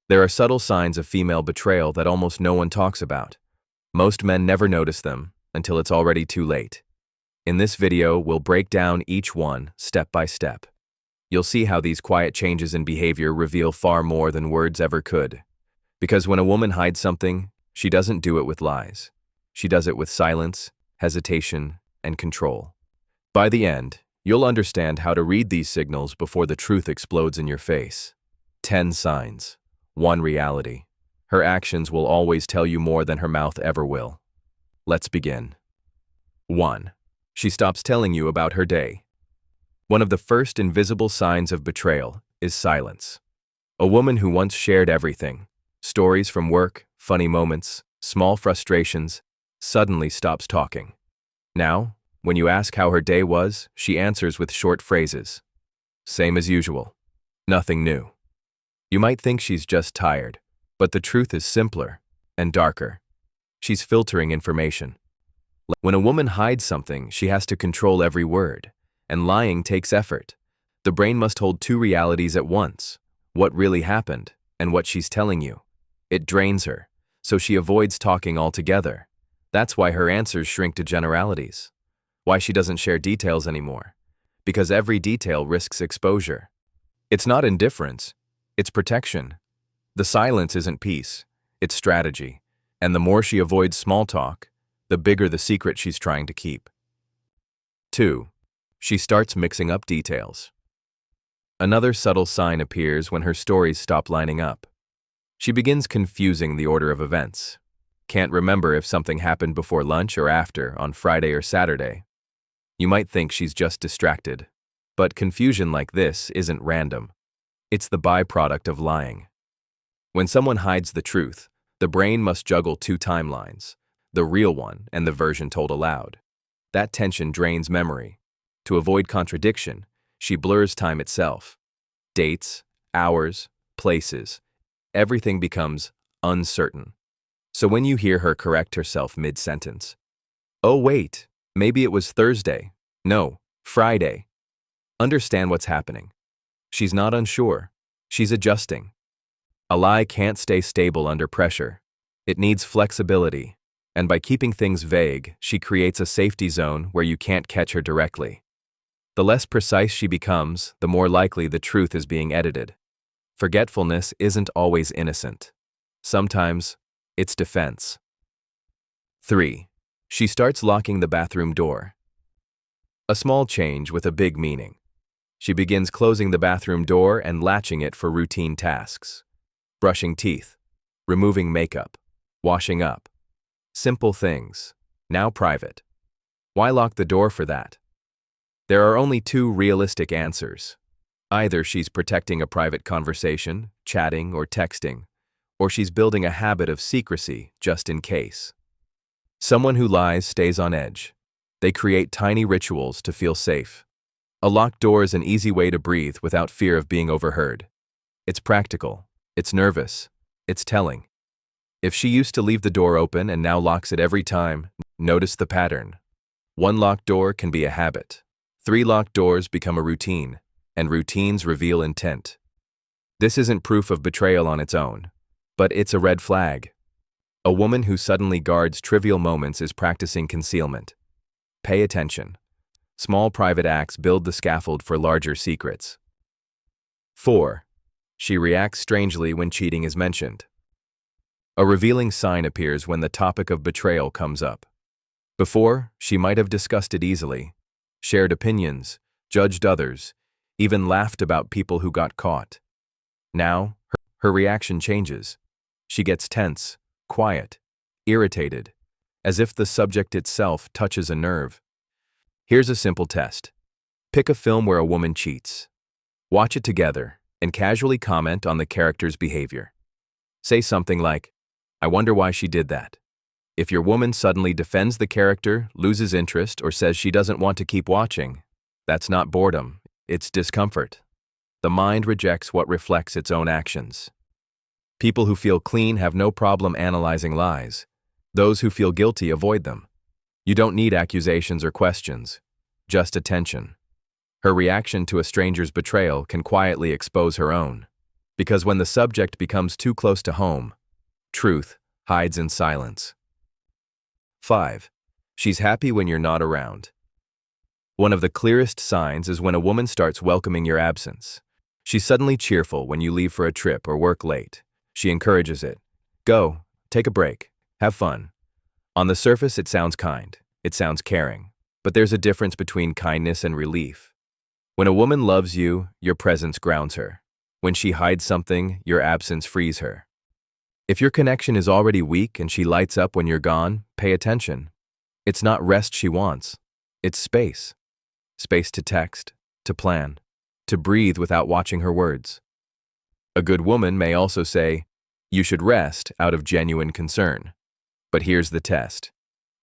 There are subtle signs of female betrayal that almost no one talks about. Most men never notice them until it's already too late. In this video, we'll break down each one step by step. You'll see how these quiet changes in behavior reveal far more than words ever could. Because when a woman hides something, she doesn't do it with lies. She does it with silence, hesitation, and control. By the end, you'll understand how to read these signals before the truth explodes in your face. 10 signs. 1 reality. Her actions will always tell you more than her mouth ever will. Let's begin. 1. She stops telling you about her day. One of the first invisible signs of betrayal is silence. A woman who once shared everything, stories from work, funny moments, small frustrations, suddenly stops talking. Now, when you ask how her day was, she answers with short phrases. Same as usual. Nothing new. You might think she's just tired, but the truth is simpler and darker. She's filtering information. When a woman hides something, she has to control every word, and lying takes effort. The brain must hold 2 realities at once, what really happened and what she's telling you. It drains her, so she avoids talking altogether. That's why her answers shrink to generalities. Why she doesn't share details anymore. Because every detail risks exposure. It's not indifference, it's protection. The silence isn't peace, it's strategy. And the more she avoids small talk, the bigger the secret she's trying to keep. 2. She starts mixing up details. Another subtle sign appears when her stories stop lining up. She begins confusing the order of events. Can't remember if something happened before lunch or after, on Friday or Saturday. You might think she's just distracted, but confusion like this isn't random. It's the byproduct of lying. When someone hides the truth, the brain must juggle 2 timelines, the real one and the version told aloud. That tension drains memory. To avoid contradiction, she blurs time itself. Dates, hours, places, everything becomes uncertain. So when you hear her correct herself mid-sentence, "Oh wait, maybe it was Thursday. No, Friday," understand what's happening. She's not unsure. She's adjusting. A lie can't stay stable under pressure. It needs flexibility, and by keeping things vague, she creates a safety zone where you can't catch her directly. The less precise she becomes, the more likely the truth is being edited. Forgetfulness isn't always innocent. Sometimes, it's defense. 3. She starts locking the bathroom door. A small change with a big meaning. She begins closing the bathroom door and latching it for routine tasks. Brushing teeth, removing makeup, washing up. Simple things, now private. Why lock the door for that? There are only 2 realistic answers. Either she's protecting a private conversation, chatting or texting, or she's building a habit of secrecy just in case. Someone who lies stays on edge. They create tiny rituals to feel safe. A locked door is an easy way to breathe without fear of being overheard. It's practical, it's nervous, it's telling. If she used to leave the door open and now locks it every time, notice the pattern. 1 locked door can be a habit. 3 locked doors become a routine, and routines reveal intent. This isn't proof of betrayal on its own, but it's a red flag. A woman who suddenly guards trivial moments is practicing concealment. Pay attention. Small private acts build the scaffold for larger secrets. 4. She reacts strangely when cheating is mentioned. A revealing sign appears when the topic of betrayal comes up. Before, she might have discussed it easily, shared opinions, judged others, even laughed about people who got caught. Now, her reaction changes. She gets tense, quiet, irritated, as if the subject itself touches a nerve. Here's a simple test. Pick a film where a woman cheats. Watch it together and casually comment on the character's behavior. Say something like, "I wonder why she did that." If your woman suddenly defends the character, loses interest, or says she doesn't want to keep watching, that's not boredom, it's discomfort. The mind rejects what reflects its own actions. People who feel clean have no problem analyzing lies. Those who feel guilty avoid them. You don't need accusations or questions, just attention. Her reaction to a stranger's betrayal can quietly expose her own. Because when the subject becomes too close to home, truth hides in silence. 5. She's happy when you're not around. One of the clearest signs is when a woman starts welcoming your absence. She's suddenly cheerful when you leave for a trip or work late. She encourages it. Go, take a break, have fun. On the surface, it sounds kind. It sounds caring. But there's a difference between kindness and relief. When a woman loves you, your presence grounds her. When she hides something, your absence frees her. If your connection is already weak and she lights up when you're gone, pay attention. It's not rest she wants. It's space. Space to text, to plan, to breathe without watching her words. A good woman may also say, "You should rest," out of genuine concern. But here's the test.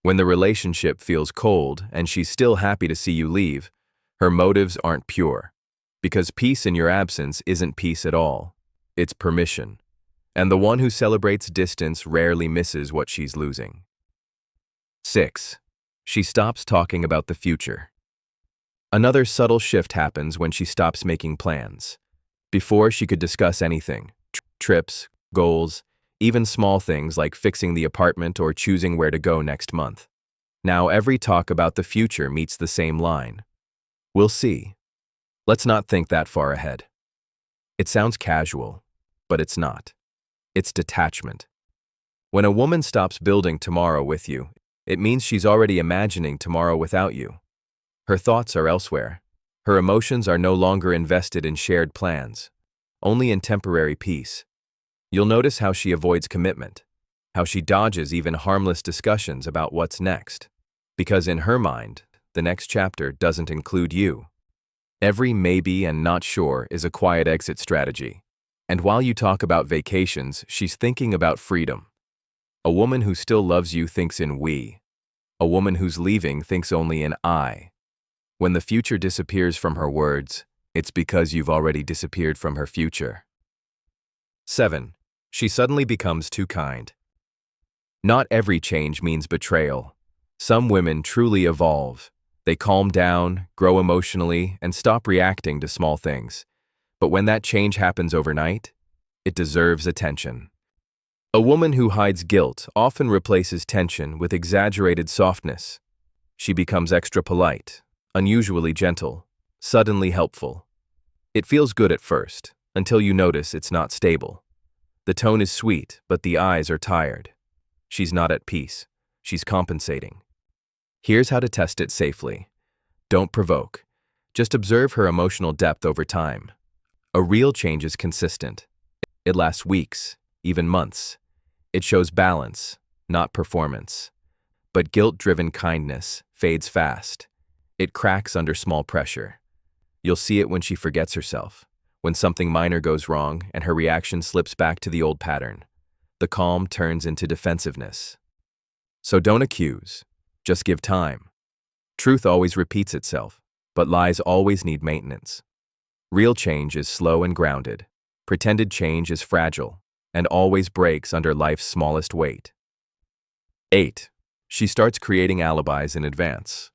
When the relationship feels cold and she's still happy to see you leave, her motives aren't pure. Because peace in your absence isn't peace at all. It's permission. And the one who celebrates distance rarely misses what she's losing. 6. She stops talking about the future. Another subtle shift happens when she stops making plans. Before, she could discuss anything: trips, goals, even small things like fixing the apartment or choosing where to go next month. Now every talk about the future meets the same line: "We'll see." Let's not think that far ahead. It sounds casual, but it's not. It's detachment. When a woman stops building tomorrow with you, it means she's already imagining tomorrow without you. Her thoughts are elsewhere. Her emotions are no longer invested in shared plans, only in temporary peace. You'll notice how she avoids commitment, how she dodges even harmless discussions about what's next, because in her mind, the next chapter doesn't include you. Every maybe and not sure is a quiet exit strategy. And while you talk about vacations, she's thinking about freedom. A woman who still loves you thinks in we. A woman who's leaving thinks only in I. When the future disappears from her words, it's because you've already disappeared from her future. 7. She suddenly becomes too kind. Not every change means betrayal. Some women truly evolve. They calm down, grow emotionally, and stop reacting to small things. But when that change happens overnight, it deserves attention. A woman who hides guilt often replaces tension with exaggerated softness. She becomes extra polite, unusually gentle, suddenly helpful. It feels good at first, until you notice it's not stable. The tone is sweet, but the eyes are tired. She's not at peace. She's compensating. Here's how to test it safely. Don't provoke. Just observe her emotional depth over time. A real change is consistent. It lasts weeks, even months. It shows balance, not performance. But guilt-driven kindness fades fast. It cracks under small pressure. You'll see it when she forgets herself, when something minor goes wrong and her reaction slips back to the old pattern. The calm turns into defensiveness. So don't accuse, just give time. Truth always repeats itself, but lies always need maintenance. Real change is slow and grounded. Pretended change is fragile and always breaks under life's smallest weight. 8. She starts creating alibis in advance.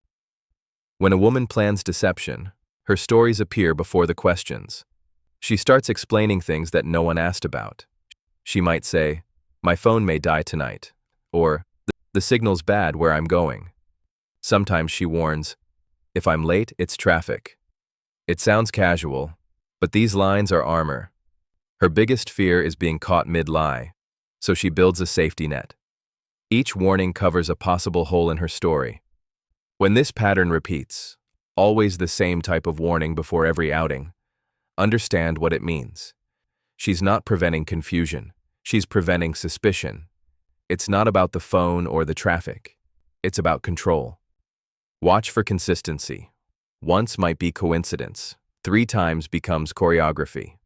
When a woman plans deception, her stories appear before the questions. She starts explaining things that no one asked about. She might say, "My phone may die tonight," or "The signal's bad where I'm going." Sometimes she warns, "If I'm late, it's traffic." It sounds casual, but these lines are armor. Her biggest fear is being caught mid-lie, so she builds a safety net. Each warning covers a possible hole in her story. When this pattern repeats, always the same type of warning before every outing, understand what it means. She's not preventing confusion. She's preventing suspicion. It's not about the phone or the traffic. It's about control. Watch for consistency. Once might be coincidence. 3 times becomes choreography.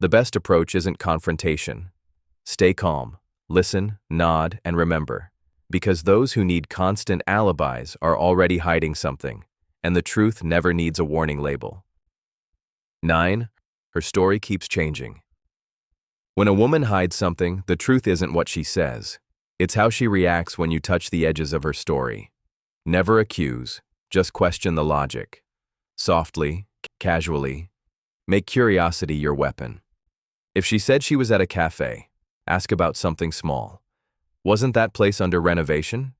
The best approach isn't confrontation. Stay calm, listen, nod, and remember. Because those who need constant alibis are already hiding something, and the truth never needs a warning label. 9. Her story keeps changing. When a woman hides something, the truth isn't what she says. It's how she reacts when you touch the edges of her story. Never accuse, just question the logic. Softly, casually, make curiosity your weapon. If she said she was at a cafe, ask about something small. Wasn't that place under renovation?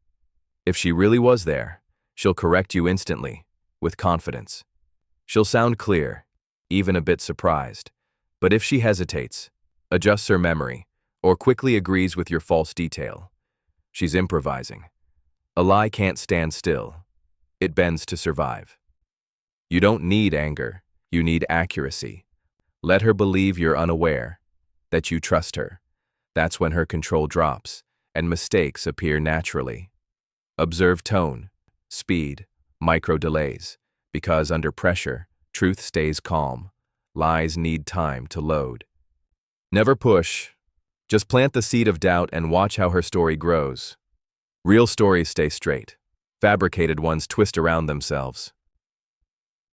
If she really was there, she'll correct you instantly, with confidence. She'll sound clear, even a bit surprised. But if she hesitates, adjusts her memory, or quickly agrees with your false detail, she's improvising. A lie can't stand still. It bends to survive. You don't need anger, you need accuracy. Let her believe you're unaware, that you trust her. That's when her control drops, and mistakes appear naturally. Observe tone, speed, micro delays, because under pressure, truth stays calm. Lies need time to load. Never push. Just plant the seed of doubt and watch how her story grows. Real stories stay straight. Fabricated ones twist around themselves.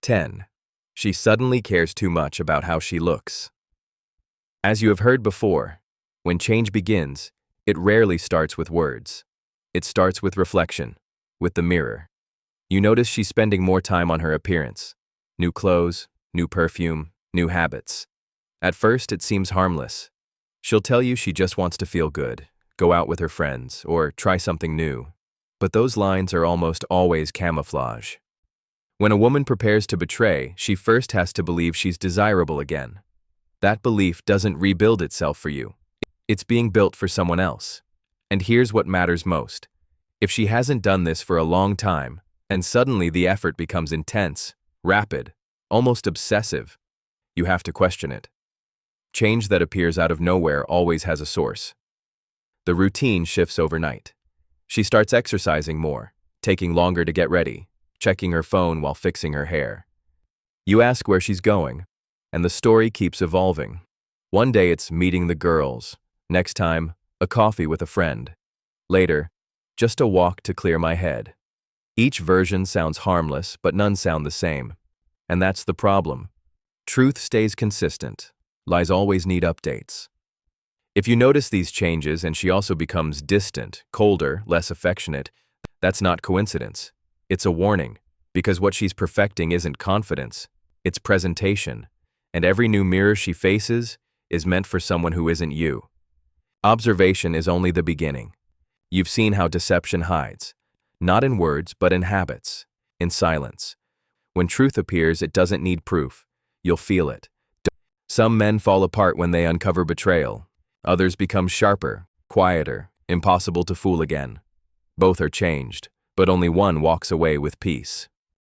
10. She suddenly cares too much about how she looks. As you have heard before, when change begins, it rarely starts with words. It starts with reflection, with the mirror. You notice she's spending more time on her appearance. New clothes, new perfume, new habits. At first, it seems harmless. She'll tell you she just wants to feel good, go out with her friends, or try something new. But those lines are almost always camouflage. When a woman prepares to betray, she first has to believe she's desirable again. That belief doesn't rebuild itself for you. It's being built for someone else. And here's what matters most. If she hasn't done this for a long time, and suddenly the effort becomes intense, rapid, almost obsessive, you have to question it. Change that appears out of nowhere always has a source. The routine shifts overnight. She starts exercising more, taking longer to get ready, checking her phone while fixing her hair. You ask where she's going, and the story keeps evolving. One day it's meeting the girls, next time, a coffee with a friend. Later, just a walk to clear my head. Each version sounds harmless, but none sound the same. And that's the problem. Truth stays consistent. Lies always need updates. If you notice these changes and she also becomes distant, colder, less affectionate, that's not coincidence. It's a warning, because what she's perfecting isn't confidence, it's presentation, and every new mirror she faces is meant for someone who isn't you. Observation is only the beginning. You've seen how deception hides, not in words but in habits, in silence. When truth appears, it doesn't need proof. You'll feel it. Some men fall apart when they uncover betrayal. Others become sharper, quieter, impossible to fool again. Both are changed, but only one walks away with peace.